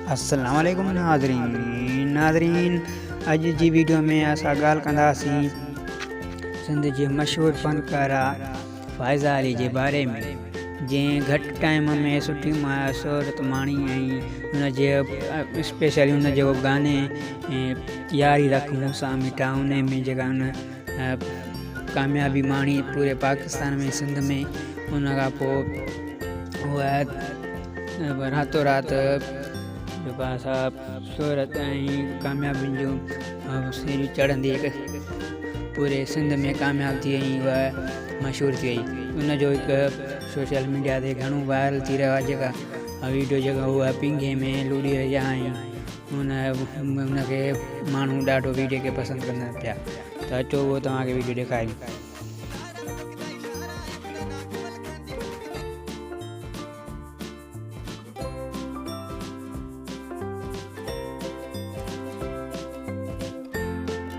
अस्सलाम वालेकुम नाज़रीन अज जी वीडियो में असां ॻाल्हि कंदासीं सिंध जे मशहूर फ़नकारा फ़ाइज़ा अली जे बारे में, जैं घट टाइम में सुठी शोहरत माणी ऐं हुन जे स्पेशली हुन जो गाने यारी रख मूंसां मिठा उन में जेका हुन कामयाबी माणी पूरे पाकिस्तान में सिंध में। उन खां पोइ उहा रातों रात जेको असां शोहरत ऐं कामयाबियुनि जूं सीढ़ी चढ़ंदी पूरे सिंध में कामयाब थी वई, उहा मशहूर थी वई। उनजो हिकु सोशल मीडिया ते घणो वायरल थी रहियो आहे जेका वीडियो जेका उहा पिंगे में लूड़ी रहिया ऐं हुनखे माण्हू ॾाढो वीडियो खे पसंदि कंदा पिया। त अचो उहो तव्हांखे वीडियो ॾेखारियूं।